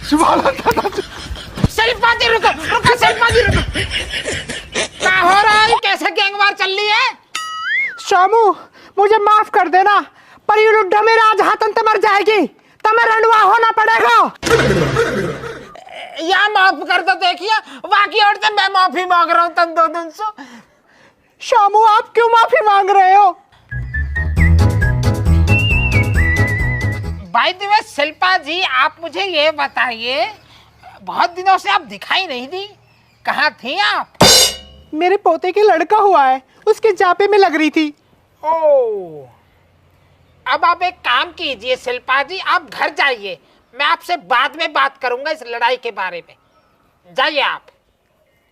शिल्पा जी रुको रुको, शिल्पा जी रुको। क्या हो रहा है? कैसे गैंगवार चल रही है? शामू मुझे माफ कर देना, पर ये लुड्डा मेरे आज हाथन ते मर जाएगी, तुम्हें रणवा होना पड़ेगा। या माफ कर दो, देखिए बाकी और तो मैं माफी मांग रहा हूँ तुम 2 दिन से। शामू आप क्यों माफी मांग रहे हो? बाय द वे शिल्पा जी, आप मुझे ये बताइए, बहुत दिनों से आप दिखाई नहीं दी, कहाँ थी आप? मेरे पोते के लड़का हुआ है, उसके जापे में लग रही थी। ओह, अब आप एक काम कीजिए शिल्पा जी, आप घर जाइए, मैं आपसे बाद में बात करूंगा इस लड़ाई के बारे में। जाइए आप।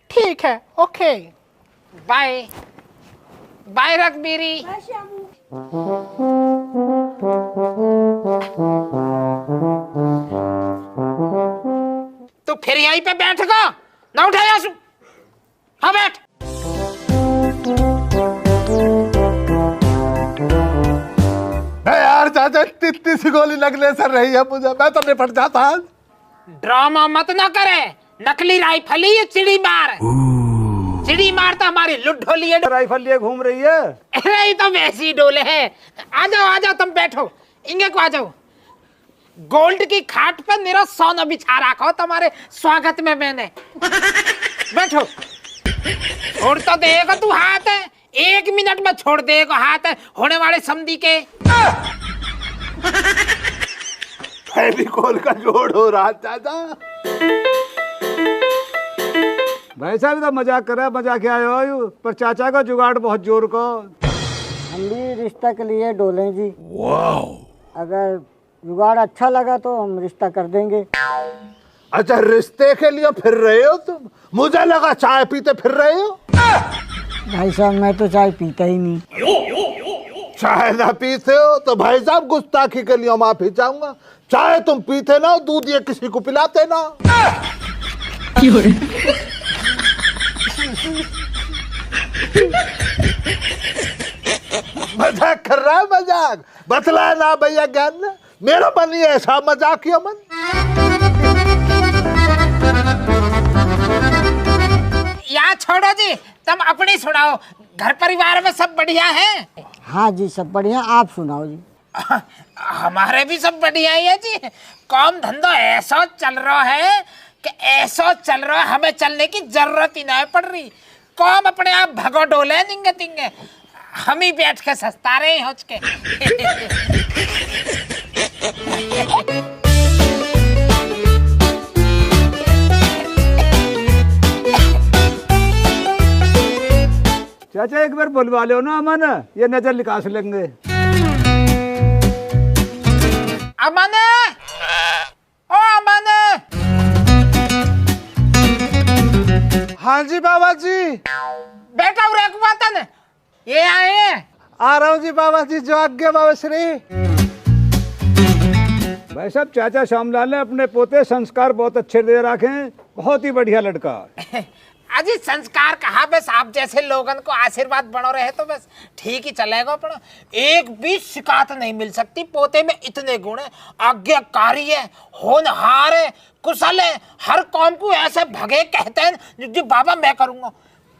ठीक है, ओके बाय बाय रघबीरी। तू फिर यहीं पे बैठ गो, ना उठाया सु। हाँ बैठ। यार चाचा इतनी सी गोली लगने से रही है मुझे, मैं तो निपट जाता। ड्रामा मत ना करे, नकली राइफल ही चिड़ी मार। चिड़ी मार तो हमारी लुड्ढो लिए राइफल लिए घूम रही है। अरे ये तो वैसी डोले है। आ जाओ तुम बैठो, इंगे को आ जाओ। गोल्ड की खाट पे मेरा सोना बिछा रखा हो तुम्हारे स्वागत में मैंने। बैठो। छोड़ तो देगा तू हाथ है, 1 मिनट में छोड़ देगा हाथ है होने वाले समधी के। फेविकोल का जोड़ हो रहा चाचा। भाई साहब तो मजाक कर रहा है, मजाक आए हो, पर चाचा का जुगाड़ बहुत जोर को। हम भी रिश्ता के लिए डोले जी। अगर जुगाड़ अच्छा लगा तो हम रिश्ता कर देंगे। अच्छा रिश्ते के लिए फिर रहे हो तुम? मुझे लगा चाय पीते फिर रहे हो। भाई साहब मैं तो चाय पीता ही नहीं। चाय ना पीते हो तो भाई साहब गुस्ताखी के लिए माफी चाहूंगा। चाय तुम पीते ना, दूध ये किसी को पिलाते ना। मजाक कर रहा है, मजाक बतलाया ना भैया ज्ञान ने। मेरा मन ही ऐसा मजाक या मन। या छोड़ो जी, तुम अपनी सुनाओ। घर परिवार में सब बढ़िया है? हाँ जी सब बढ़िया, आप सुनाओ जी। हमारे भी सब बढ़िया ही है जी। काम धंधा ऐसा चल रहा है कि ऐसा चल रहा है, हमें चलने की जरूरत ही नहीं पड़ रही। काम अपने आप भगो डोले निंगे तिंगे, हम ही बैठ के सस्ता रहे हैं होच के। चाचा एक बार बुलवा लो ना अमन, ये नजर निकास लेंगे। अमन, ओ अमन। हाँ जी बाबा जी। बेटा उरे को वतन ये आए हैं। आ रहा हूँ जी बाबा जी, जो आज्ञा बाबा श्री। भाई साहब चाचा श्यामलाल ने अपने पोते संस्कार बहुत अच्छे दे रखे हैं, बहुत ही बढ़िया लड़का। अजी संस्कार कहा, बस आप जैसे लोगन को आशीर्वाद बनो रहे तो बस ठीक ही चलेगा। पर एक भी शिकायत नहीं मिल सकती। पोते में इतने गुण है, आज्ञाकारी है, होनहार है, कुशल है, हर काम को ऐसे भगे कहते हैं जो बाबा मैं करूंगा।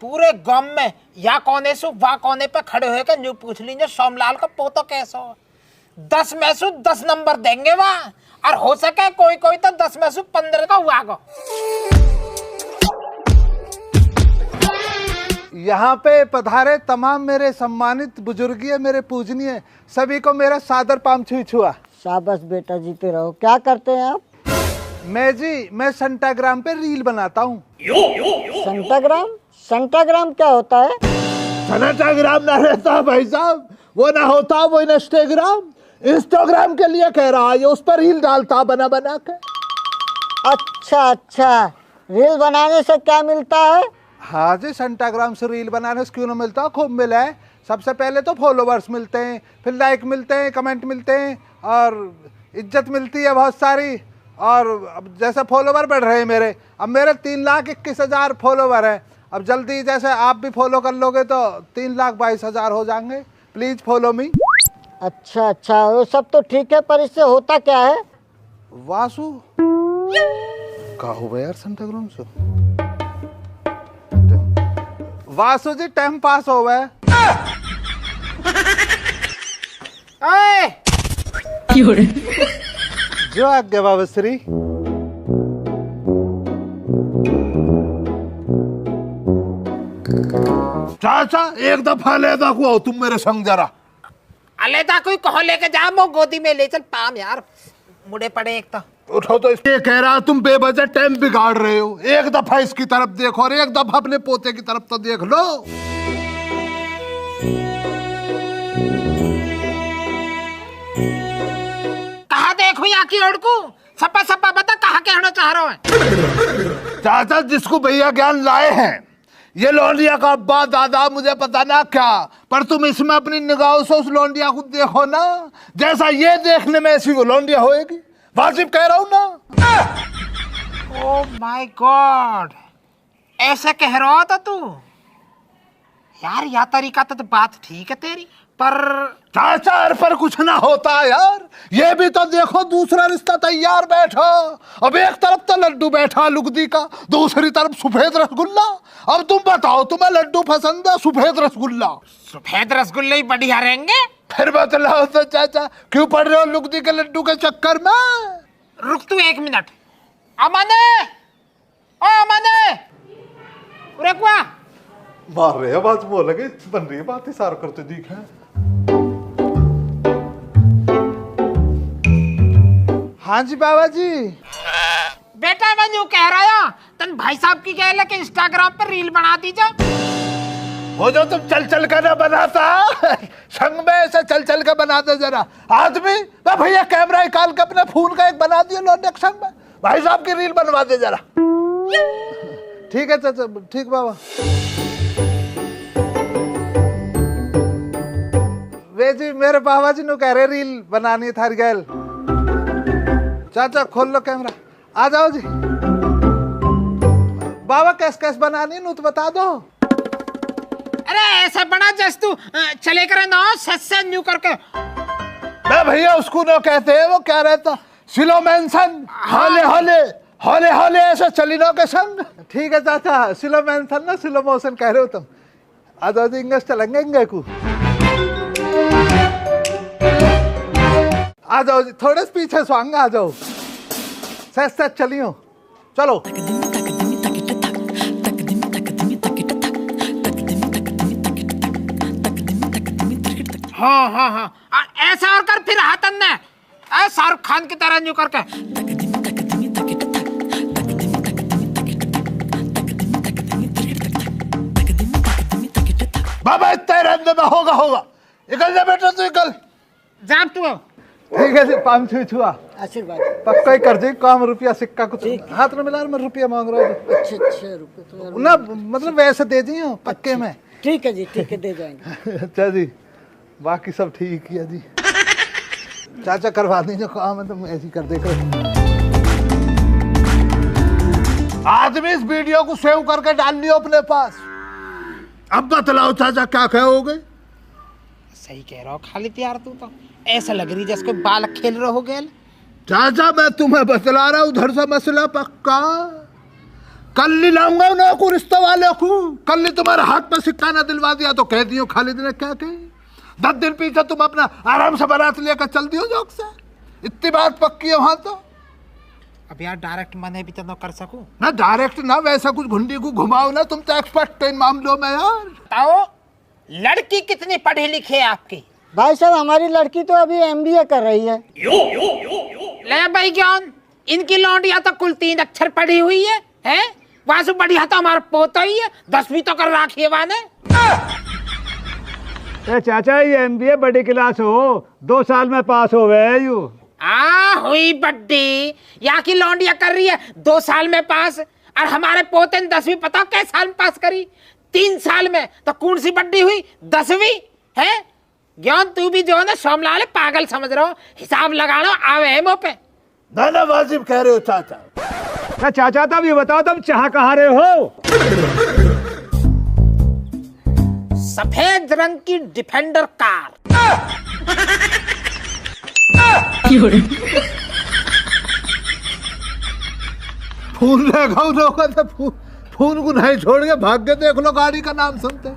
पूरे गांव में या कोने से वा कोने पे खड़े हुए के न्यू पूछ लीजिए सोमलाल का पोता कैसा हो। 10 में से 10 नंबर देंगे वहाँ, और हो सके कोई कोई तो 10 में से 15 का हुआ गो। यहाँ पे पधारे तमाम मेरे सम्मानित बुजुर्गीय, मेरे पूजनीय, सभी को मेरा सादर पाम छुआ। शाबाश बेटा, जीते रहो। क्या करते हैं आप? मैं संटाग्राम पे रील बनाता हूँ। संटाग्राम? संटाग्राम क्या होता है? संटाग्राम ना रहता भाई साहब, वो ना होता वो इंस्टाग्राम। इंस्टाग्राम के लिए कह रहा है, उस पर रील डालता बना बना के। अच्छा, रील बनाने से क्या मिलता है? हाँ जी, संटाग्राम से रील बनाने से क्यों ना मिलता, खूब मिला है। सबसे पहले तो फॉलोवर्स मिलते हैं, फिर लाइक मिलते हैं, कमेंट मिलते हैं, और इज्जत मिलती है बहुत सारी। और अब जैसे फॉलोवर बढ़ रहे हैं मेरे, अब मेरे 3,21,000 फॉलोवर हैं। अब जल्दी जैसे आप भी फॉलो कर लोगे तो 3,22,000 हो जाएंगे। Please follow me. अच्छा, वो सब तो ठीक है, पर इससे होता क्या है? वासु क्या हुआ यार सेंटा ग्राम से? वासु जी टाइम पास हो गया। ओए जो आज्ञा बाबा श्री। चाचा एक दफा लेदा को तुम मेरे संग जरा। अलहदा कोई कहो लेके जा, मो गोदी में ले चल पाम यार, मुड़े पड़े एक तो। उठो तो ये कह रहा तुम बेवजह टाइम बिगाड़ रहे हो। एक दफा इसकी तरफ देखो और एक दफा अपने पोते की तरफ तो देख लो। कहा देखो यहाँ की ओर को, सपा सपा बता कहा कहना चाह रहा है। चाचा जिसको भैया ज्ञान लाए हैं, ये लौंडिया का अब्बा दादा मुझे पता ना क्या, पर तुम इसमें अपनी निगाहों से उस लौंडिया को देखो ना, जैसा ये देखने में ऐसी वो लौंडिया होएगी। वाजिब कह रहा हूं ना। ओह माय गॉड, ऐसे कह रहा था तू यार? यह तरीका तो बात ठीक है तेरी, पर चाचा पर कुछ ना होता यार। ये भी तो देखो दूसरा रिश्ता तैयार बैठा। अब एक तरफ तो लड्डू बैठा लुगदी का, दूसरी तरफ सफेद रसगुल्ला। अब तुम बताओ तुम्हें लड्डू पसंद है सफेद रसगुल्ला? सफेद रसगुल्ले ही बढ़िया रहेंगे। फिर बतलाओ तो चाचा क्यों पड़ रहे हो लुगदी के लड्डू के चक्कर में? रुक तू एक मिनट। अमने, ओ अमने, उरे कुआ मार रहे हैं बात, बोल लगे बन रही है बात, इशारा करते दिखे। हाँ जी बाबा जी। बेटा मैं यूं कह रहा हूं, तन भाई साहब की कह ले कि इंस्टाग्राम पर रील बना दीजिए। वो जो तुम चल चल कर ना बनाता संग में ऐसे चल चल कर बना दे जरा। आदमी भैया कैमरा निकाल के अपने फोन का एक बना दिया लौंडे संग में, भाई साहब की रील बनवा दे जरा। ठीक है चाचा, ठीक बाबा। वे जी मेरे बाबा जी ने कह रहे रील बनानी है थारी गैल। चाचा खोल लो कैमरा, आ जाओ जी। बाबा कैस कैस बनानी है तो बता दो। अरे ऐसे बना जस तू चले करे ना सच न्यू करके। मैं भैया उसको ना कहते हैं, वो क्या रहता स्लो मेंशन, हौले हौले हौले हौले ऐसा चली ना के संग। ठीक है चाचा, स्लो मेंशन ना स्लो मोशन कह रहे हो तुम। आ जाओ जी, इंग्लिश चलेंगे इंगे को। आ जाओ जी, थोड़े पीछे स्वांग आ जाओ। सच सच चलियो, चलो। हाँ हाँ हाँ, ऐसा और कर फिर हाथन ने शाहरुख खान की तरह न्यू करके। बाबा इतना रहने में होगा होगा। निकल जा बेटा तू, निकल जा तू। ठीक है जी, 500 छुआ आशीर्वाद। पक्का ही कर दे काम। रुपया सिक्का कुछ हाथ में मिला, मैं रुपया मांग रहा हूँ। अच्छे रुपए तो ना मतलब वैसे दे दी पक्के में। ठीक है जी, ठीक है, दे जाएंगे। अच्छा जी, बाकी सब ठीक है जी। चाचा करवा दीजिए काम है तो ऐसी कर दे कर। आदमी इस वीडियो को सेव करके डाल लियो अपने पास। अब बतलाओ चाचा क्या कहोगे? सही कह रहा हो खालिद यार, तू तो ऐसा लग रही जैसे कोई बाल खेल रहे हो गेल। चाचा मैं तुम्हें बतला रहा हूँ, उधर से मसला पक्का। कल नहीं लाऊंगा ना को रिश्ते वाले को। कल नहीं तुम्हारे हाथ में सिक्का ना दिलवा दिया तो कह दियो खालिद ने क्या कही। 10 दिन पीछे तुम अपना आराम से बारात लेकर चल दियो जोक से। इतनी बात पक्की है वहां तो। अब यार डायरेक्ट मने भी तो न कर सकूं ना, डायरेक्ट ना, वैसा कुछ घुंडी को घुमाओ ना। तुम तो एक्सपर्ट इन मामलों में यार। बताओ लड़की कितनी पढ़ी लिखी है आपकी? भाई साहब हमारी लड़की तो अभी MBA कर रही है। ले भाई ज्ञान, इनकी लौंडिया तो कुल 3 अक्षर पढ़ी हुई है, हैं? वहां से बढ़िया तो हमारा पोता ही है, 10वीं तो कर रखी है वाने। चाचा ये MBA बड़ी क्लास हो, 2 साल में पास हो गए यू। हुई बड्डी, यहाँ की लौंडिया कर रही है 2 साल में पास, और हमारे पोते ने 10वीं पता कैसे साल में पास करी? 3 साल में। तो कौन सी बड्डी हुई? 10वीं है। ज्ञान तू भी जो है ना सोमलाल पागल समझ रहा हो, हिसाब लगाना आवे है मुँह पे। ना वाजिब कह रहे हो चाचा। चाचा तब ये बताओ तुम चाह कहाँ रहे हो? सफेद रंग की डिफेंडर कार। फोन रहेगा रोका तो फोन को नहीं छोड़ के भाग के देख लो, गाड़ी का नाम सुनते।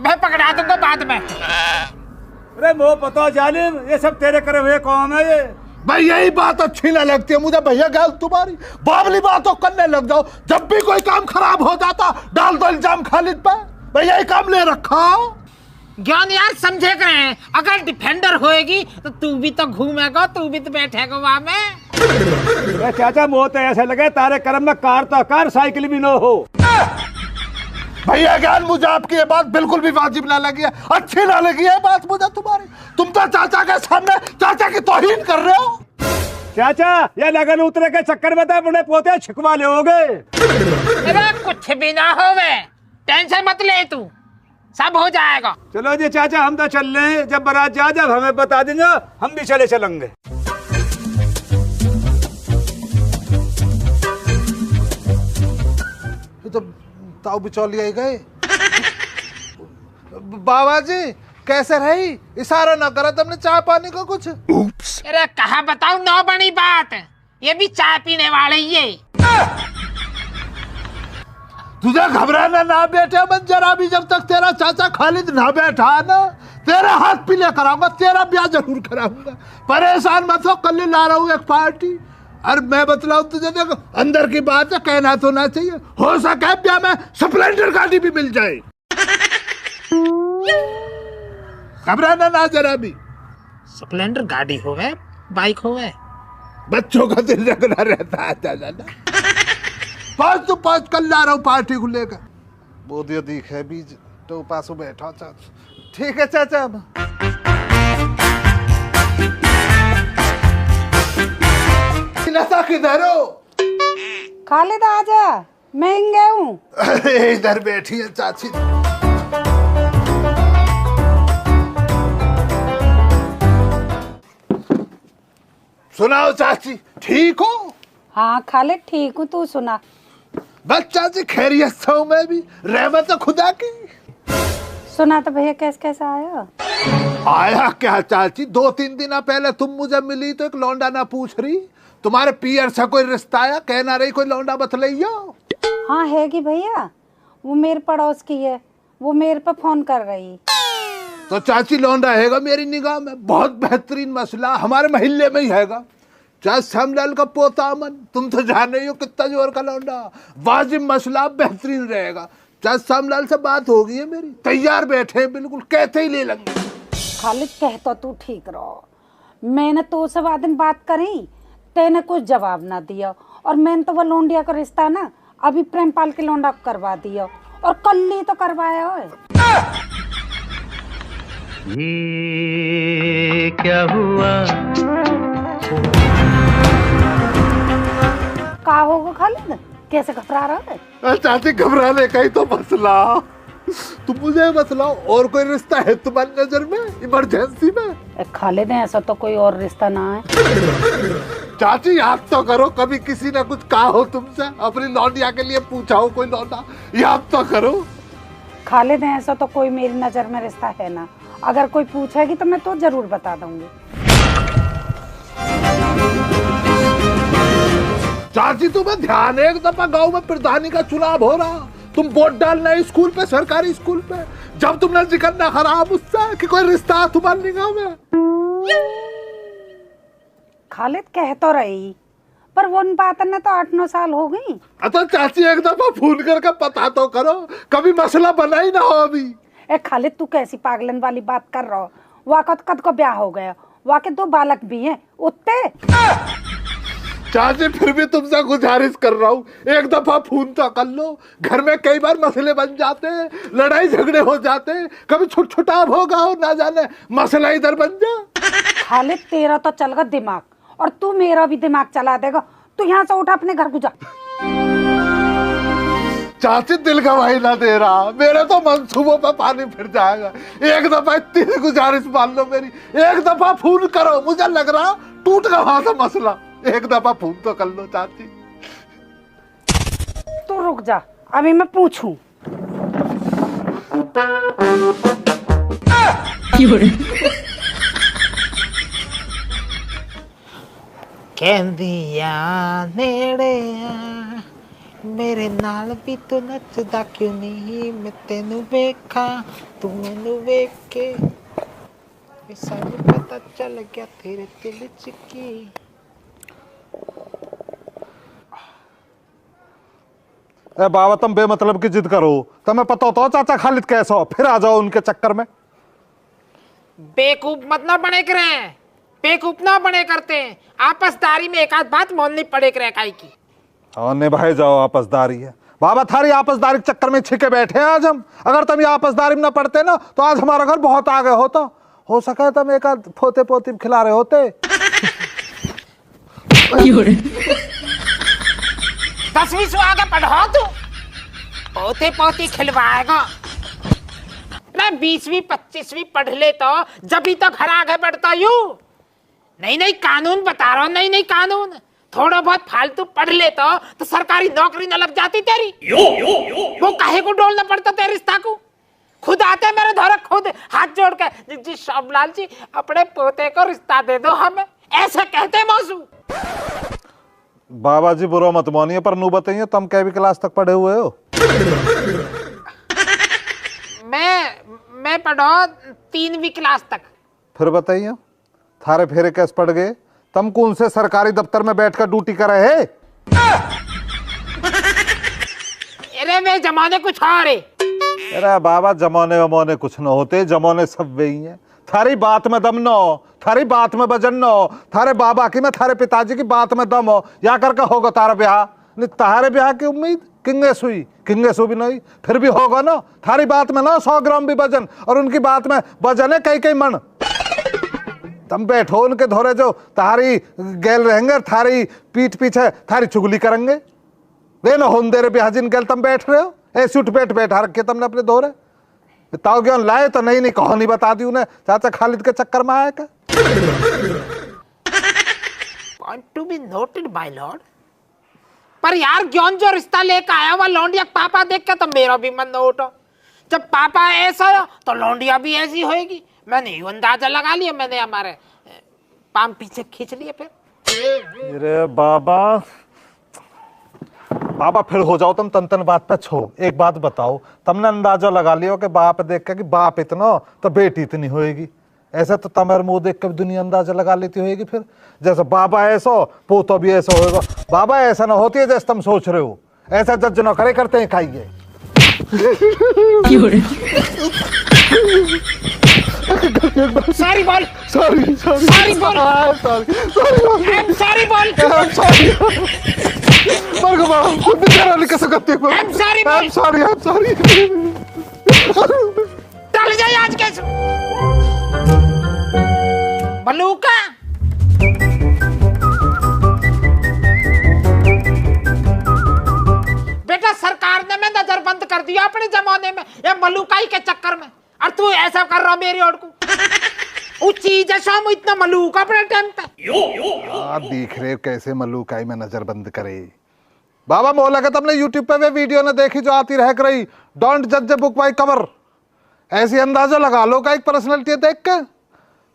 मैं पकड़ा दूंगा बाद में। अरे वो पता जालिम, ये सब तेरे करे हुए काम है ये। भाई यही बात अच्छी ना लगती है मुझे भैया, गैल तुम्हारी बाबली बातों करने लग जाओ। जब भी कोई काम खराब हो जाता डाल दो इल्जाम खालिद पे। भाई यही काम ले रखा। ज्ञान यार समझे करें, अगर डिफेंडर होएगी तो तू भी तो घूमेगा, तू भी तो बैठेगा वहां में। अरे चाचा मुझे तो ऐसे लगे तारे कर्म में कार तो कार साइकिल भी न हो। भैया ज्ञान मुझे आपकी ये बात बिल्कुल भी वाजिब ना लगी है, अच्छी ना लगी है बात मुझे तुम्हारी। तुम तो चाचा के सामने चाचा की तौहीन कर रहे हो। चाचा ये लगन उतरे के चक्कर में तो अपने पोते छिकवा ले होगे। अरे कुछ भी ना होवे, टेंशन मत ले तू, सब हो जाएगा। चलो जी चाचा हम तो चल रहे हैं, जब बारात जा जब हमें बता देंगे हम भी चलेंगे। तो ताऊ बिचौलिया ही गए। बाबा जी कैसे रही, इशारा ना करा तुमने चाय पानी को कुछ। अरे कहा बताऊं, नौ बड़ी बात, ये भी चाय पीने वाले ही है। तुझे घबराना ना बेटे मन जरा भी, जब तक तेरा चाचा खालिद ना बैठा ना तेरा हाथ पीले कराऊंगा, तेरा ब्याह जरूर कराऊंगा। परेशान मत हो, कल ला रहा हूँ एक पार्टी। अरे मैं बतलाऊं तुझे, देखो अंदर की बात है, कहना तो ना चाहिए, हो सके ब्याह में स्प्लेंडर गाड़ी भी मिल जाए। घबराना ना जरा भी। स्प्लेंडर गाड़ी होवे, बाइक होवे, बच्चों का दिल रखना रहता है दादा। पाँच तो पाँच कल ला रहा हूँ पार्टी को लेकर। बोधियो दिख है बीज तो पासों बैठा चाचा। ठीक है चाचा। नशा किधर हो? खालिद आजा, मैं गया हूँ। अरे इधर बैठी है चाची। सुनाओ चाची, ठीक हो? हाँ खालिद ठीक हूँ, तू सुना। बस चाची खैरियत से हूं मैं भी, रहमत है खुदा की। सुना तो भैया कैसे कैसे आया? आया क्या चाची, 2-3 दिन पहले तुम मुझे मिली तो एक लौंडा ना पूछ रही तुम्हारे पियर से कोई रिश्ता आया, कहना रही कोई लौंडा बतलाइयो। हाँ है कि भैया, वो मेरे पड़ोस की है, वो मेरे पे फोन कर रही। तो चाची लौंडा हैगा मेरी निगाह में बहुत बेहतरीन मसला, हमारे मोहल्ले में ही हैगा। चाहे श्यामलाल का पोता अमन, तुम तो जान रही हो कितना जोर का लौंडा, वाजिब मसला बेहतरीन रहेगा। चाहे श्यामलाल से बात हो गई है मेरी, तैयार बैठे हैं बिल्कुल, कहते ही ले लेंगे। खालिद कह तो तू ठीक रहो, मैंने तो से दिन बात करी, तेने कुछ जवाब ना दिया, और मैंने तो वो लौंडिया का रिश्ता ना अभी प्रेमपाल के लौंडा को करवा दिया, और कल ही तो करवाया है। ये क्या हुआ? का होगा खालिद, कैसे घबरा रहा है? चाची घबराने का ही तो मसला, तुम मुझे बतलाओ और कोई रिश्ता है तुम्हारी नजर में इमरजेंसी में? खालिद ऐसा तो कोई और रिश्ता ना है। चाची याद तो करो, कभी किसी ने कुछ कहा हो तुमसे, अपनी लौंडिया के लिए पूछा हो कोई लौंडा, याद तो करो। खालिद ऐसा तो कोई मेरी नजर में रिश्ता है ना, अगर कोई पूछेगी तो मैं तो जरूर बता दूंगी। चाची तुम्हें ध्यान है, एक दफा गांव में प्रधानी का चुनाव हो रहा, तुम वोट डालना स्कूल पे, सरकारी स्कूल पे, जब तुमने जिक्र ना खराब उससे कि कोई रिश्ता तुम्हारी निगाह में। खालिद कह तो रही, पर वो बात ने तो 8-9 साल हो गई। तो चाची एक दफा फोन करके पता तो करो, कभी मसला बना ही ना हो अभी। ए खालिद तू कैसी पागलन वाली बात कर रहा हो, वाकत कद को ब्याह हो गया, वाके 2 बालक भी हैं उत्ते। चाची फिर भी तुमसे गुजारिश कर रहा हूँ, एक दफा फोन तो कर लो, घर में कई बार मसले बन जाते हैं, लड़ाई झगड़े हो जाते हैं, कभी छुटछुटाव होगा हो ना जाने मसला इधर बन जा। खालिद तेरा तो चल गया दिमाग, और तू मेरा भी दिमाग चला देगा, तू यहाँ से उठ अपने घर को जा। चाची दिल गवाही ना दे रहा, मेरे तो मंसूबों पर पानी फिर जाएगा। एक दफा इतनी गुजारिश मान लो मेरी, एक दफा फोन करो, मुझे लग रहा टूट गया वहां से मसला, एक दफा फोन तो कर लो चाची। तू रुक जा, अभी मैं पूछूं। ਕਹਿੰਦੀਆਂ ਨੇੜੇ ਆ ਮੇਰੇ ਨਾਲ ਵੀ ਤੂੰ ਨੱਚਦਾ ਕਿਉਂ ਨਹੀਂ ਮੈਂ ਤੈਨੂੰ ਵੇਖਾਂ ਤੂੰ ਮੈਨੂੰ ਵੇਖ ਕੇ ਵੀ ਸਾਨੂੰ ਪਤਾ ਚੱਲ ਗਿਆ ਤੇਰੇ ਦਿਲ ਚ ਕੀ ए बाबा तुम बेमतलब की जिद करो, तुम्हें पता होता हो चाचा खालिद कैसा हो, फिर आ जाओ उनके चक्कर में। बेवकूफ मत ना बने करे, बेवकूफ ना बने करते हैं। आपसदारी में एक आध बात मोलनी पड़े करे काई की। और निभाए जाओ आपसदारी है बाबा, थारी आपसदारी के चक्कर में छिके बैठे हैं आज हम। अगर तुम ये आपसदारी में ना पड़ते ना तो आज हमारा घर बहुत आगे होता। हो सके तुम एक आध पोते पोती खिला रहे होते। 10वीं से आगे पढ़ो तू पोते पोती खिलवाएगा। मैं 20वीं 25वीं पढ़ ले तो जब ही तो घर आगे बढ़ता यू। नहीं कानून बता रहा हूँ, नहीं कानून। थोड़ा बहुत फालतू पढ़ ले तो सरकारी नौकरी न लग जाती तेरी। वो काहे को डोलना पड़ता तेरे रिश्ता को। खुद आते मेरे धोरे, खुद हाथ जोड़ के जी शामलाल जी अपने पोते को रिश्ता दे दो हमें, ऐसे कहते मौसू। बाबा जी बुरा मत मानिए, पर नू बताइए तुम कैवी क्लास तक पढ़े हुए हो? मैं पढ़ो 3वीं क्लास तक। फिर बताइए थारे फेरे कैसे पड़ गए? तुम कौन से सरकारी दफ्तर में बैठकर ड्यूटी कर रहे है? अरे वे जमाने कुछ और है। अरे बाबा जमाने वमाने कुछ न होते, जमाने सब वही हैं। थारी बात में दम न हो, थारी बात में वजन न हो, थारे बाबा की में थारे पिताजी की बात में दम हो, या करके होगा तारा ब्याह। नहीं तारे ब्याह की उम्मीद किंगे सु भी नहीं, फिर भी होगा ना। थारी बात में ना 100 ग्राम भी वजन, और उनकी बात में वजन है कई मन। तुम बैठो उनके धोरे जो तारी गैल रहेंगे, थारी पीठ पीछे थारी चुगली करेंगे। वे ना होन दे रे ब्याह जिन गैल तुम बैठ रहे हो, ऐसे उठ बैठा रखे तुमने अपने धोरे। बताओ क्यों लाए तो नहीं कहानी बता दी उन्हें, चाचा खालिद के चक्कर में आया क्या? Point to be noted my Lord. पर यार ज्ञान जो रिश्ता लेकर आया हुआ लौंडिया पापा देख के तो मेरा भी मन नोट हो। जब पापा ऐसा हो तो लौंडिया भी ऐसी होएगी। मैंने यूं अंदाजा लगा लिया, मैंने हमारे पाम पीछे खींच लिए। फिर अरे बाबा फिर हो जाओ तुम तन बात पे छो। एक बात बताओ, तुमने अंदाजा लगा लिया कि बाप देख के कि बाप इतना तो बेटी इतनी होएगी। ऐसा तो तुम्हारे मुंह देख के दुनिया अंदाजा लगा लेती होगी। फिर जैसे बाबा ऐसा हो पोतो भी ऐसा होएगा। बाबा ऐसा ना होती है जैसे तुम सोच रहे हो, ऐसा जज न करे करते हैं खाइए। सॉरी बोल, सॉरी बोल, सॉरी बोल। कैसे करती है? सॉरी चल जाए आज कैसे बलूका। बेटा सरकार ने मैं नजरबंद कर दिया अपने जमाने में ये मलूकाई के चक्कर में, और तू ऐसा कर रहा मेरी ओर को। वो चीज है शाम इतना मलूका अपने टाइम पे। देख रहे हो कैसे मलूकाई में नजरबंद करे। बाबा मोला का तुमने यूट्यूब पे वे वीडियो ने देखी जो आती रह रही, डोंट जज ए बुक बाय कवर। ऐसी अंदाजा लगा लो का एक पर्सनैलिटी देख के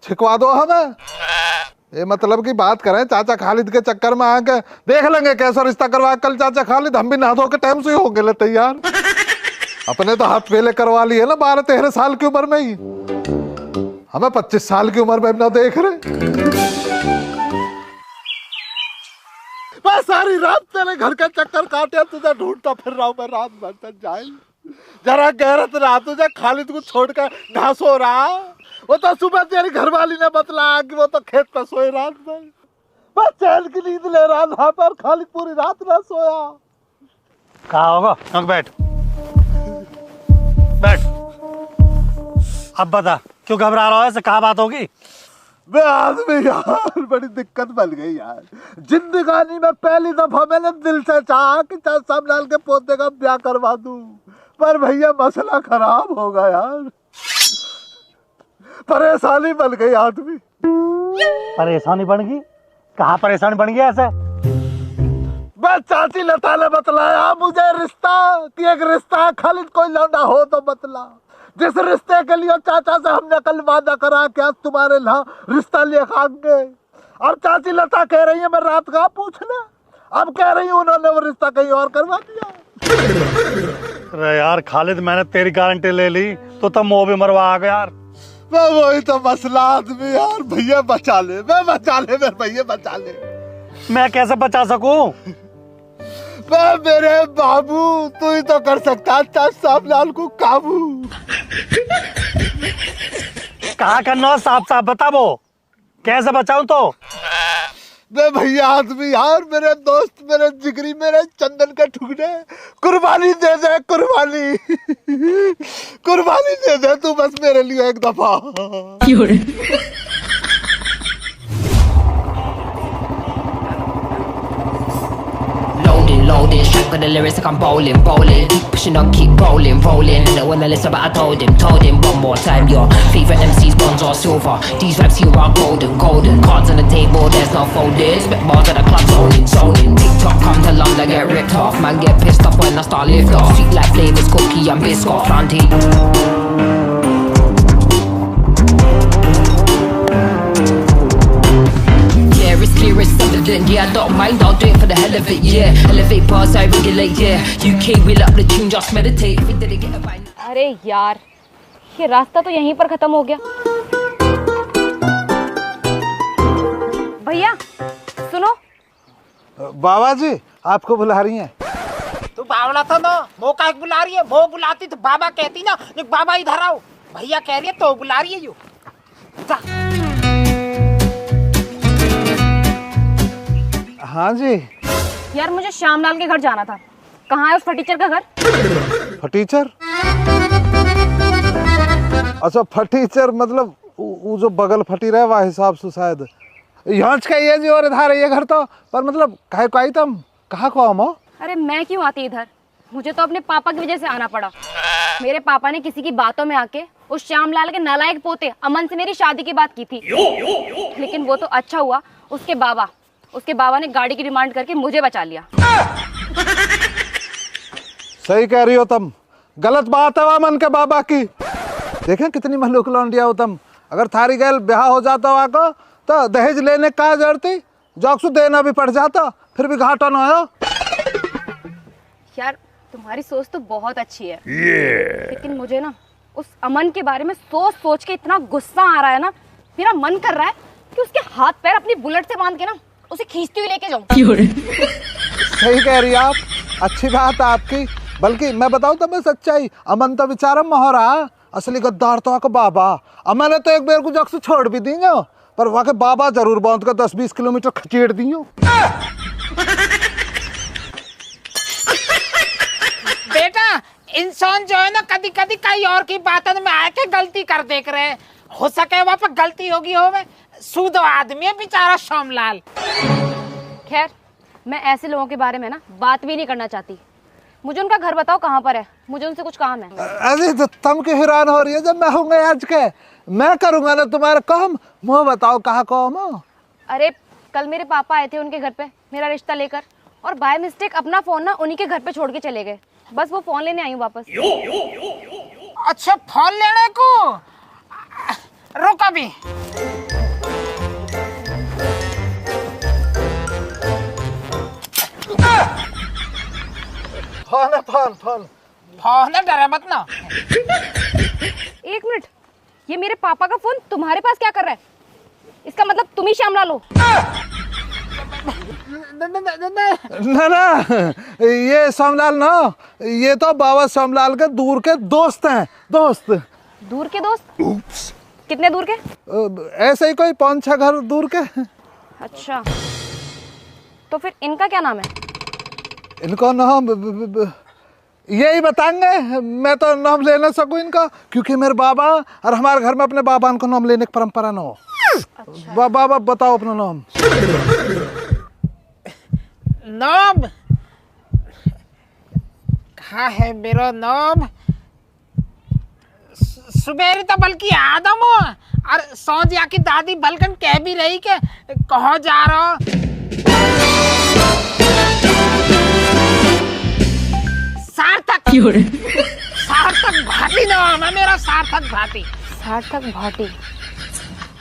छिकवा दो हमें। ये मतलब की बात करें चाचा खालिद के चक्कर में आके देख लेंगे कैसा रिश्ता करवा। कल चाचा खालिद हम भी नहा धो के टाइम से ही हो गए तैयार। अपने तो हाथ पहले करवा लिए ना 12-13 साल की उम्र में ही, हमें 25 साल की उम्र में ना देख रहे। मैं सारी रात तेरे घर का चक्कर काटे तुझे ढूंढता फिर रहा हूँ मैं रात भर तक जाए। जरा गैरत रहा तुझे खालिद को छोड़कर ना सो रहा। वो तो सुबह तेरी घरवाली ने बतलाया कि वो तो खेत पर सोए रात भर। मैं चैन की नींद ले रहा था पर खालिद पूरी रात ना सोया। कहा होगा? बैठ। अब बता क्यों घबरा रहा है? कहाँ बात होगी? मैं आदमी यार बड़ी दिक्कत बन गई यार। जिंदगानी में पहली दफा मैंने दिल से चाहा कि सामलाल के पोते का ब्याह करवा दूं, पर भैया मसला खराब होगा यार। परेशानी बन गई आदमी। परेशानी बन गई? कहाँ परेशानी बन गई ऐसे? बस चाची लता ने बतलाया मुझे रिश्ता कि एक रिश्ता खालिद कोई लौंडा हो तो बतला। जिस रिश्ते के लिए चाचा से हमने कल वादा करा कि आज तुम्हारे यहाँ रिश्ता ले खाएंगे, अब चाची लता कह रही है मैं रात का पूछना, अब कह रही हूँ उन्होंने वो रिश्ता कहीं और करवा दिया। अरे यार खालिद, मैंने तेरी गारंटी ले ली तो तब मोह भी मरवा आ गया यार। वही तो मसला आदमी यार, भैया बचा ले, मैं बचा ले, मेरे भैया बचा ले। मैं कैसे बचा सकूं? मेरे बाबू तू ही तो कर सकता है साहब लाल को काबू। कहा करना साफ साफ बता, वो कैसे बचाऊं तो? मैं भैया आदमी यार, मेरे दोस्त, मेरे जिगरी, मेरे चंदन का टुकड़े, कुर्बानी दे दे, कुर्बानी कुर्बानी दे दे तू बस मेरे लिए एक दफा। Loading, strap with the lyrics like I'm bowling, pushing on, keep rolling, and I wanna listen but I told him one more time, your favorite MC's bronze or silver, these raps here are golden, cards on the table, there's no folding, spit bars at the club, zoning, TikTok come to London, get ripped off, man get pissed off when I start lift off, sweet like flavors, cookie and biscuit, planty. Yeah, I don't mind, I'll do it for the hell of it, yeah. Elevate bars, I regulate, yeah. UK, wheel up the tune, just meditate. Think that they get a bang. अरे यार, ये रास्ता तो यहीं पर खत्म हो गया। भैया, सुनो। बाबा जी आपको बुला रही हैं। तू बावला था ना, मो का बुला रही है, मो बुलाती तो बाबा कहती ना, बाबा इधर आओ, भैया कह रही है तो बुला रही है यू। जा। हाँ जी। यार मुझे श्यामलाल के घर जाना था, कहाँ है उस फटीचर का घर? फटीचर? अच्छा फटीचर मतलब वो जो बगल फटी रहे वह हिसाब से शायद यहाँ ये जी और इधर ये घर तो, पर मतलब कहे को आई तुम कहाँ को आओ? अरे मैं क्यों आती इधर, मुझे तो अपने पापा की वजह से आना पड़ा। मेरे पापा ने किसी की बातों में आके उस श्यामलाल के नालायक पोते अमन से मेरी शादी की बात की थी, लेकिन वो तो अच्छा हुआ उसके बाबा ने गाड़ी की डिमांड करके मुझे बचा लिया। सही कह रही हो तुम, गलत बात है अमन के बाबा की। देखें कितनी मलूक लौंडिया हो तुम, अगर थारी गैल ब्याह हो जाता वहाँ को तो दहेज लेने का जरूरती, जॉक्सु देना भी पड़ जाता, फिर भी घाटा ना आया। यार तुम्हारी सोच तो बहुत अच्छी है, लेकिन मुझे ना उस अमन के बारे में सोच के इतना गुस्सा आ रहा है ना, मेरा मन कर रहा है कि उसके हाथ पैर अपनी बुलेट से बांध के ना उसे खींचती हुई लेके जाऊं। सही कह रही आप, अच्छी बात है आपकी, बल्कि मैं बताऊं तो मैं सच्चाई, अमन तो बेचारा मोहरा, असली गद्दार तो आपका बाबा। अमन ने तो एक बेर को जग से छोड़ भी दी, पर वहाँ के बाबा जरूर बांध कर 10-20 किलोमीटर खचेड़ दी। बेटा इंसान जो है ना कभी कभी कई और की बातों में आके गलती कर देख रहे, हो सके वहाँ पर गलती होगी होवे, सूदो आदमी है बेचारा श्यामलाल। खैर मैं ऐसे लोगों के बारे में ना बात भी नहीं करना चाहती, मुझे उनका घर बताओ कहाँ पर है, मुझे उनसे कुछ काम है। अरे तो तुम क्यों हैरान हो रही है, जब मैं हूँ आज के मैं करूँगा ना तुम्हारा काम। मुँह बताओ कहाँ काम? अरे कल मेरे पापा आए थे उनके घर पे मेरा रिश्ता लेकर, और बाय मिस्टेक अपना फोन ना उन्हीं के घर पे छोड़ के चले गए, बस वो फोन लेने आई हूँ वापस। अच्छा फोन लेने को, रुक अभी। फोन है, डरे मत ना। एक मिनट, ये मेरे पापा का फोन तुम्हारे पास क्या कर रहा है? इसका मतलब तुम ही श्यामलाल हो। ना ये श्यामलाल ना, ये तो बाबा श्यामलाल के दूर के दोस्त हैं। दोस्त? दूर के दोस्त? कितने दूर के? ऐसे ही कोई 5-6 घर दूर के। अच्छा, तो फिर इनका क्या नाम है? इनको नाम यही बताएंगे, मैं तो नाम ले ना सकूं इनका, क्योंकि मेरे बाबा और हमारे घर में अपने बाबा को नाम लेने की परंपरा ना हो। अच्छा। बाबा बताओ अपना नाम। नाम कहाँ है मेरा नाम? सुबेरी तो बल्कि आदम हो, और सौजिया की दादी बलकन कह भी रही के कहाँ जा रहा। सार्थक भाटी नाम है मेरा, सार्थक भाटी। सार्थक भाटी।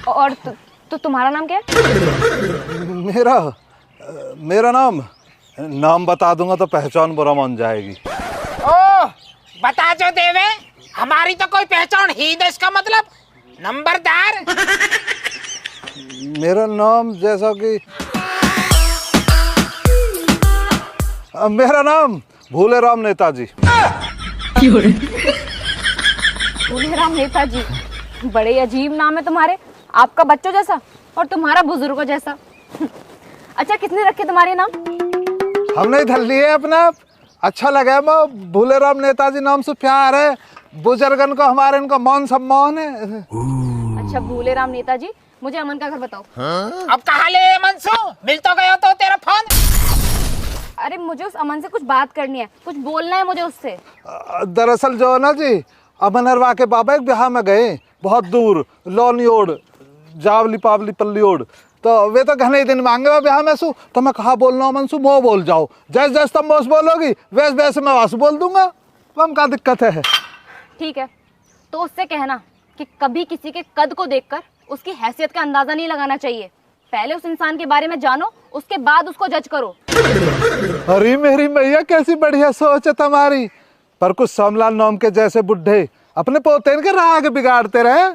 और तो तुम्हारा नाम क्या है? मेरा नाम बता दूंगा तो पहचान बुरा मान जाएगी। ओ बता जो देवे, हमारी तो कोई पहचान ही नहीं, इसका मतलब नंबरदार। मेरा नाम जैसा कि मेरा नाम भूले राम नेताजी। भूले राम नेताजी, बड़े अजीब नाम है तुम्हारे, आपका बच्चों जैसा और तुम्हारा बुजुर्गों जैसा। अच्छा, किसने रखे तुम्हारे नाम? हमने धर लिए अपना, अच्छा लगा। मैं भूले राम नेताजी नाम से प्यार है, बुजुर्गन को हमारे इनका मान सम्मान है। अच्छा भूले राम नेताजी, मुझे अमन का घर बताओ। अब कहाँ ले मनसू, मिल तो गया तो तेरा फोन। अरे मुझे उस अमन से कुछ बात करनी है, कुछ बोलना है मुझे उससे। दरअसल जो है ना जी, अमनरवा के बाबा एक ब्याह में गए, बहुत दूर, लोनियोड़, जावली पावली पल्लियोड़। तो वे तो घने दिन मांगे हुए ब्याह में सु, तो मैं कहा बोलना मनसू, मोह बोल जाओ, जैसे जैसे तुम मोस बोलोगी वैसे वैसे मैं वासु बोल दूंगा। तो हम क्या दिक्कत है? ठीक है, तो उससे कहना कि कभी किसी के कद को देखकर उसकी हैसियत का अंदाजा नहीं लगाना चाहिए। पहले उस इंसान के बारे में जानो, उसके बाद उसको जज करो। अरे मेरी मैया, कैसी बढ़िया सोच है तुम्हारी। पर कुछ सोमलाल नाम के जैसे बुढ़े अपने पोते के राग बिगाड़ते रहे।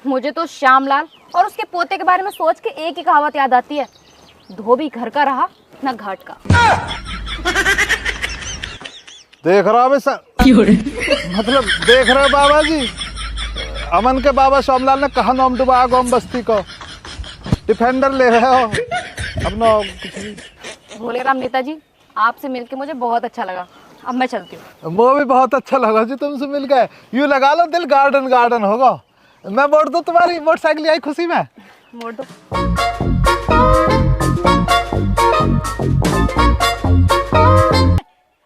मुझे तो श्यामलाल और उसके पोते के बारे में सोच के एक ही कहावत याद आती है, धोबी घर का रहा न घाट का। देख रहा हूँ मतलब देख रहे हो बाबा जी, अमन के बाबा सोमलाल ने कहा नाम डुबा गोम बस्ती को, डिफेंडर ले रहे हो अपना। भोले राम नेताजी, आपसे मिलके मुझे बहुत अच्छा लगा, अब मैं चलती हूँ। वो भी बहुत अच्छा लगा जी तुमसे मिल गए, यूँ लगा लो दिल गार्डन गार्डन होगा। मैं मोड़ दूँ तुम्हारी मोटरसाइकिल आई खुशी में? मोड़ दो।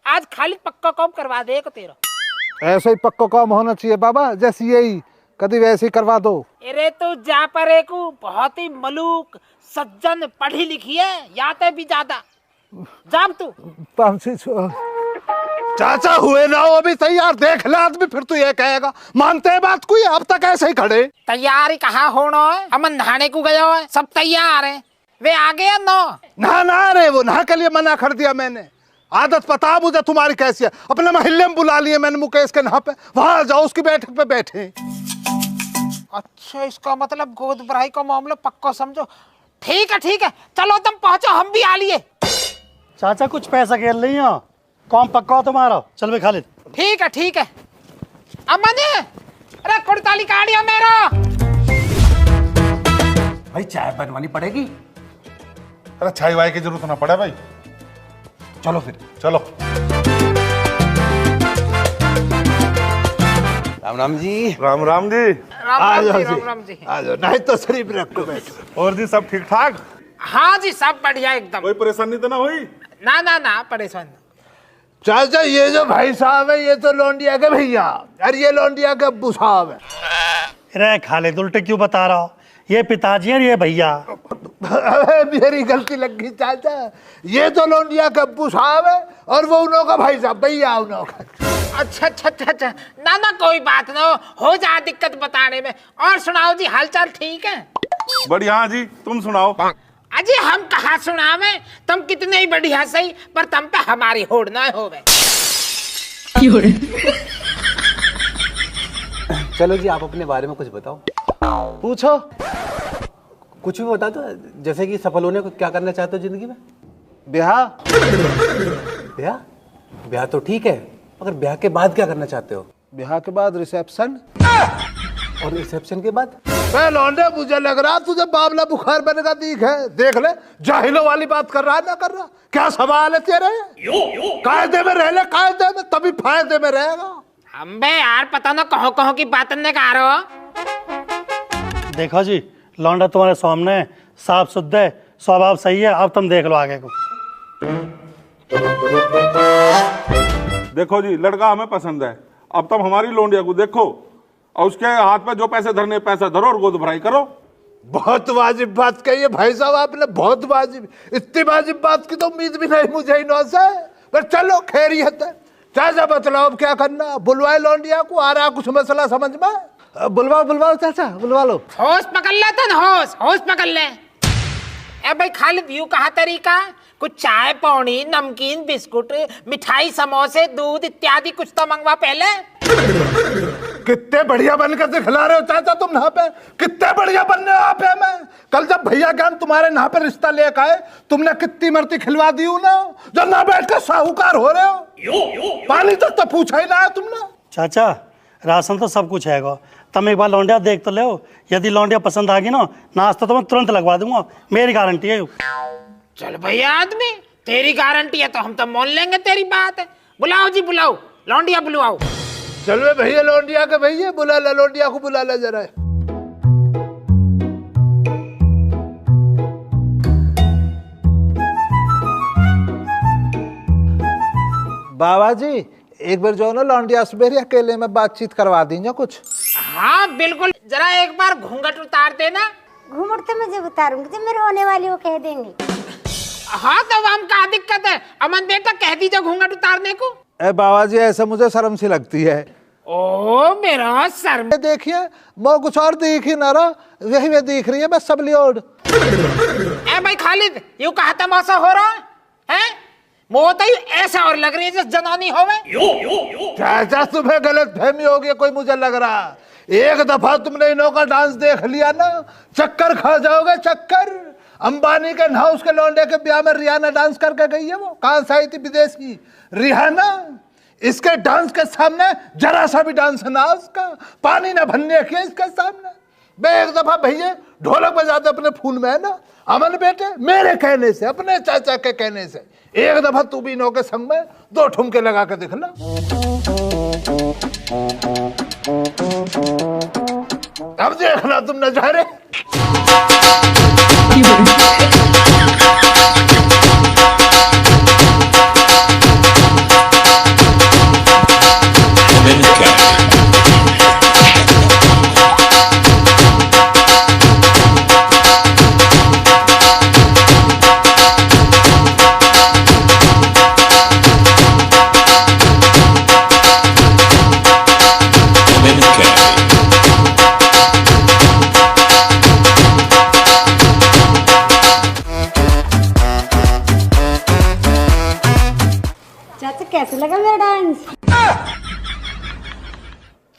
आज खाली पक्का काम करवा दे को तेरा। ऐसे ही पक्का काम होना चाहिए बाबा, जैसे यही कभी वैसे ही करवा दो। अरे तू जा पर एक बहुत ही मलूक सज्जन पढ़ी लिखी है, याते भी ज्यादा। जाब तू चाचा हुए ना हो अभी तैयार, देख ले आदमी फिर तू ये कहेगा मानते हैं बात कोई, अब तक ऐसे ही खड़े। तैयार ही कहाँ होना है, अमन नहाने को गया है, सब तैयार है, वे आ गया ना रे, वो नहा के लिए मना कर दिया मैंने। आदत पता मुझे तुम्हारी कैसी है, अपने मोहल्ले में बुला लिए मैंने मुकेश के नहा पे, वहां जाओ उसकी बैठक पे बैठे। अच्छा, इसका मतलब गोद भराई का मामला पक्का समझो। ठीक है, चलो तुम पहुंचो, हम भी आ लिए। चाचा कुछ पैसा खेल रही हो, कौन पक्का हो तुम्हारा? चल बे खालिद। ठीक है। अमन, अरे कुड़ताली काढ़ियो मेरा। भाई चाय बनवानी पड़ेगी। अरे चाय वाय की जरूरत ना पड़े भाई, चलो फिर चलो। राम राम जी। राम राम जी। राम जी। आ जाओ, नहीं तो शरीफ रखो बैठो। और जी सब ठीक ठाक? हाँ जी, सब बढ़िया एकदम। कोई परेशानी तो ना हुई? ना परेशान। चाचा ये जो भाई साहब है ये तो लौंडिया के भैया, और ये लौंडिया के अब्बू साहब है। अरे खालिद उल्टे क्यों बता रहा हो, ये पिताजी और ये भैया। मेरी गलती लग गई चाचा, ये तो लौंडिया के अब्बू साहब है और वो उन्हों का भाई साहब भैया उन्हों का। अच्छा। ना कोई बात ना हो जा दिक्कत बताने में। और सुनाओ जी, हालचाल ठीक है? बढ़िया जी, तुम सुनाओ। अजी हम कहाँ सुनावे, तुम कितने ही बढ़िया सही, पर तुम पे हमारी होड़ ना होवे। चलो जी, आप अपने बारे में कुछ बताओ। पूछो। कुछ भी बता दो, जैसे कि सफल होने को क्या करना चाहते हो जिंदगी में? ब्याह। ब्याह तो ठीक है, मगर ब्याह के बाद क्या करना चाहते हो? ब्याह के बाद रिसेप्शन। और रिसेप्शन के बाद? लौंडे मुझे लग रहा तुझे बाबला बुखार बनेगा दीख है, देख ले जाहिलों वाली बात कर रहा है ना कर रहा, क्या सवाल है तेरे? कायदे में रह ले, कायदे में, तभी फायदे में रहेगा। हम बे यार पता ना कहो की बात ने कह रहे हो। देखो जी, लौंडा तुम्हारे सामने साफ शुद्ध है, स्वभाव सही है, अब तुम देख लो आगे को। देखो जी, लड़का हमें पसंद है, अब तुम हमारी लौंडिया को देखो और उसके हाथ पे जो पैसे धरने पैसा धरो और गोद भराई करो। बहुत वाजिब बात कही है भाई साहब आपने, बहुत वाजिब। इतनी वाजिब बात की तो उम्मीद भी नहीं मुझे इन से, पर चलो खैरियत है। चाचा बतलाओ अब क्या करना, बुलवाए लौंडिया को, आ रहा कुछ मसला समझ में? बुलवाओ बुलवाओ चाचा, बुलवा लो। होश पकड़ ले तन, होश होश पकड़ ले। ए भाई खालिद, यूं कहा तरीका, कुछ चाय पौनी, नमकीन, बिस्कुट, मिठाई, समोसे, दूध इत्यादि कुछ तो मंगवा पहले। कितने बढ़िया बनकर से खिला रहे हो चाचा तुम यहाँ पे, कितने बढ़िया बन रहे हो यहाँ पे। मैं कल जब भैया ज्ञान तुम्हारे यहाँ पे रिश्ता लेकर आए, तुमने कितनी मर्ती खिलवा दी ना, जो ना बैठ कर साहूकार हो रहे हो। पानी तक तो पूछा ही ना है तुमने। चाचा राशन तो सब कुछ है, तुम एक बार लौंडिया देख तो लो, यदि लौंडिया पसंद आ गई ना, नाश्ता तो मैं तुरंत लगवा दूंगा, मेरी गारंटी है। चल भैया आदमी, तेरी गारंटी है तो हम तो मान लेंगे तेरी बात है। बुलाओ जी बुलाओ, लौंडिया बुलाओ। चलो भैया लौंडिया के भैया बुला ला, लौंडिया को बुला ला जरा। बाबा जी एक बार जो ना लौंडिया से मेरी अकेले में बातचीत करवा दीजिए कुछ। हाँ बिल्कुल, जरा एक बार घूंघट उतार देना। घूंघट तो मैं जब उतारूंगी जब मेरे होने वाली वो कह देंगे। हाँ तो हम क्या दिक्कत है, अमन बेटा कह दीजिए घूंघट उतारने को। ए बाबा जी ऐसा मुझे शर्म सी लगती है। ओ मेरा सर, देखिए वो कुछ और दिख ही ना रहा, वही वे दिख रही है बस सब लियोड़। ए भाई खालिद, यूं कहा तमाशा हो रहा है? वो तो ऐसा और लग रही है जैसे जनानी होवे। चाचा तुम्हें गलत फहमी हो गई कोई, मुझे लग रहा एक दफा तुमने इन्हों का डांस देख लिया ना, चक्कर खा जाओगे चक्कर। अंबानी के हाउस के लौंडे के ब्याह में रिहाना डांस करके गई है। वो कहां से आई थी, विदेशी रिहाना। इसके डांस के सामने जरा सा भी डांस ना उसका, पानी ना भरने के इसके सामने। मैं एक दफा भैया ढोलक बजाते अपने फूल में है ना, अमन बेटे मेरे कहने से, अपने चाचा के कहने से, एक दफा तू भी इन्हों के संग में 2 ठुमके लगा के दिखला। अब देखना तुम नजारे। कैसे लगा मेरा डांस?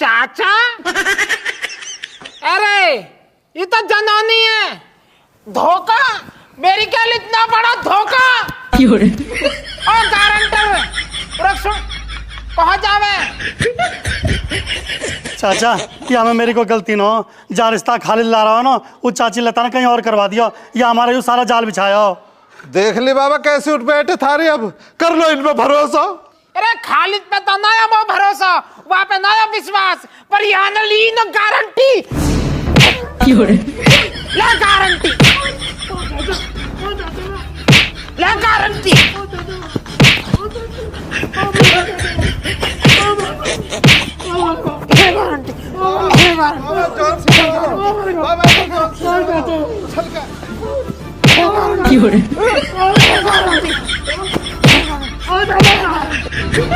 चाचा अरे ये तो जनानी है। धोखा, मेरी क्या इतना बड़ा धोखा। और गारंटर कहा जावे। चाचा या में मेरी कोई गलती ना हो, जा रिश्ता खालिद ला रहा हो ना, वो चाची लता ने कहीं और करवा दिया, या हमारा ये सारा जाल बिछाया हो। देख ली बाबा कैसे उठ बैठे थारी, अब कर लो इनमें भरोसा। अरे खालिद पे तो नया वो भरोसा, वहां पे नया विश्वास, पर यहाँ न ली न गारंटी। ला गारंटी, ला गारंटी। You're